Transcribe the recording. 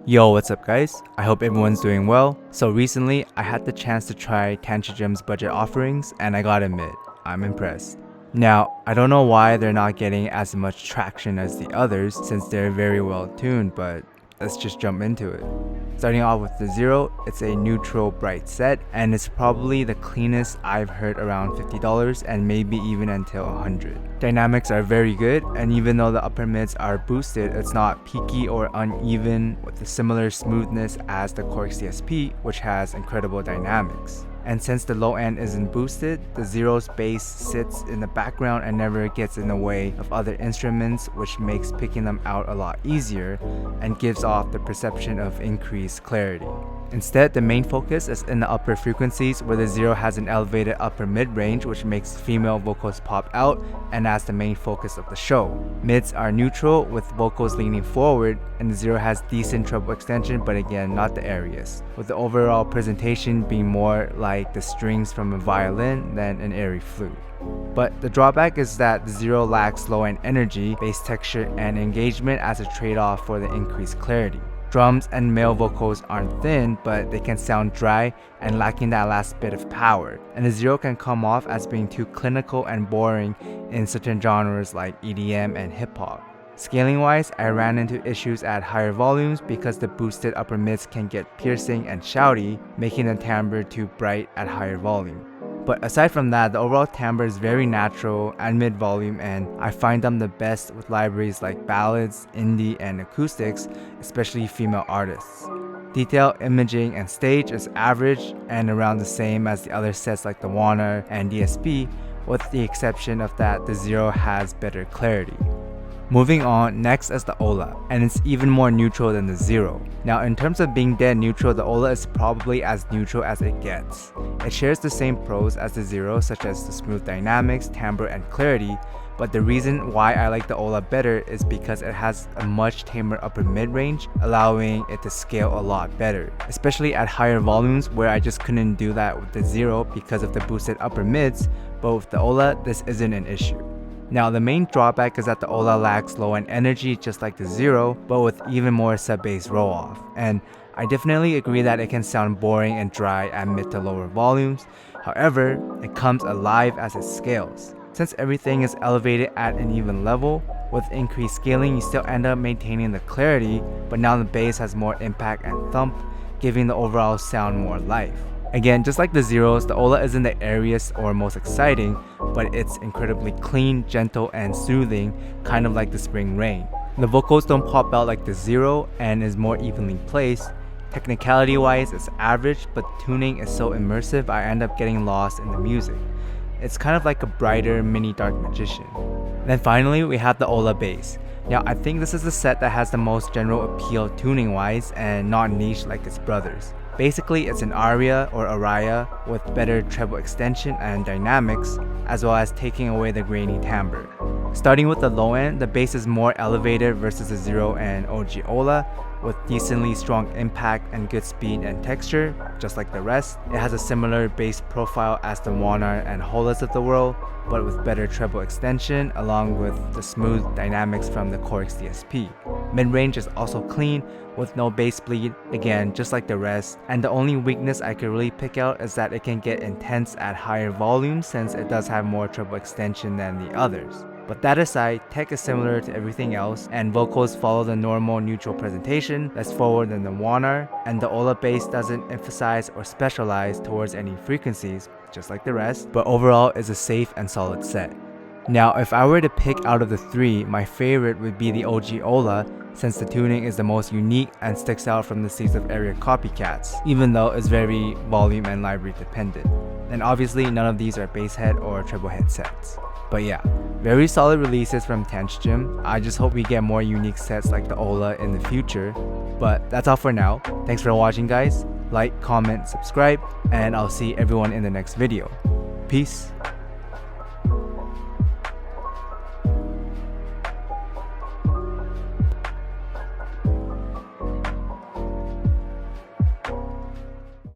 Yo, what's up guys? I hope everyone's doing well. So recently, I had the chance to try Tanchjim's budget offerings and I gotta admit, I'm impressed. Now, I don't know why they're not getting as much traction as the others since they're very well tuned, but let's just jump into it. Starting off with the Zero, it's a neutral bright set and it's probably the cleanest I've heard, around $50 and maybe even until $100. Dynamics are very good, and even though the upper mids are boosted, it's not peaky or uneven with a similar smoothness as the Korg's DSP, which has incredible dynamics. And since the low end isn't boosted, the Zero's bass sits in the background and never gets in the way of other instruments, which makes picking them out a lot easier and gives off the perception of increased clarity. Instead, the main focus is in the upper frequencies, where the Zero has an elevated upper mid-range which makes female vocals pop out and as the main focus of the show. Mids are neutral with vocals leaning forward, and the Zero has decent treble extension, but again not the airiest, with the overall presentation being more like the strings from a violin than an airy flute. But the drawback is that the Zero lacks low-end energy, bass texture, and engagement as a trade-off for the increased clarity. Drums and male vocals aren't thin, but they can sound dry and lacking that last bit of power, and the Zero can come off as being too clinical and boring in certain genres like EDM and hip-hop. Scaling wise, I ran into issues at higher volumes because the boosted upper mids can get piercing and shouty, making the timbre too bright at higher volume. But aside from that, the overall timbre is very natural and mid-volume, and I find them the best with libraries like ballads, indie, and acoustics, especially female artists. Detail, imaging, and stage is average and around the same as the other sets like the Waner and DSP, with the exception of that the Zero has better clarity. Moving on, next is the Ola, and it's even more neutral than the Zero. Now in terms of being dead neutral, the Ola is probably as neutral as it gets. It shares the same pros as the Zero, such as the smooth dynamics, timbre, and clarity, but the reason why I like the Ola better is because it has a much tamer upper mid-range, allowing it to scale a lot better, especially at higher volumes where I just couldn't do that with the Zero because of the boosted upper mids, but with the Ola this isn't an issue. Now the main drawback is that the Ola lacks low-end energy just like the Zero, but with even more sub-bass roll-off, and I definitely agree that it can sound boring and dry at mid to lower volumes. However, it comes alive as it scales. Since everything is elevated at an even level, with increased scaling you still end up maintaining the clarity, but now the bass has more impact and thump, giving the overall sound more life. Again, just like the Zeros, the Ola isn't the airiest or most exciting, but it's incredibly clean, gentle, and soothing, kind of like the spring rain. The vocals don't pop out like the Zero and is more evenly placed. Technicality wise, it's average, but tuning is so immersive I end up getting lost in the music. It's kind of like a brighter mini Dark Magician. Then finally, we have the Ola Bass. Now I think this is the set that has the most general appeal tuning wise and not niche like its brothers. Basically, it's an aria or aria with better treble extension and dynamics, as well as taking away the grainy timbre. Starting with the low end, the bass is more elevated versus the Zero and OG Ola, with decently strong impact and good speed and texture, just like the rest. It has a similar bass profile as the Waner and Holas of the world, but with better treble extension along with the smooth dynamics from the Korg's DSP. Mid-range is also clean with no bass bleed, again just like the rest, and the only weakness I could really pick out is that it can get intense at higher volumes since it does have more treble extension than the others. But that aside, tech is similar to everything else, and vocals follow the normal neutral presentation that's forward than the Waner, and the Ola bass doesn't emphasize or specialize towards any frequencies, just like the rest, but overall is a safe and solid set. Now if I were to pick out of the three, my favorite would be the OG Ola, since the tuning is the most unique and sticks out from the seas of area copycats, even though it's very volume and library dependent. And obviously none of these are bass head or treble head sets. But yeah, very solid releases from Tanchjim. I just hope we get more unique sets like the Ola in the future. But that's all for now. Thanks for watching guys. Like, comment, subscribe, and I'll see everyone in the next video. Peace.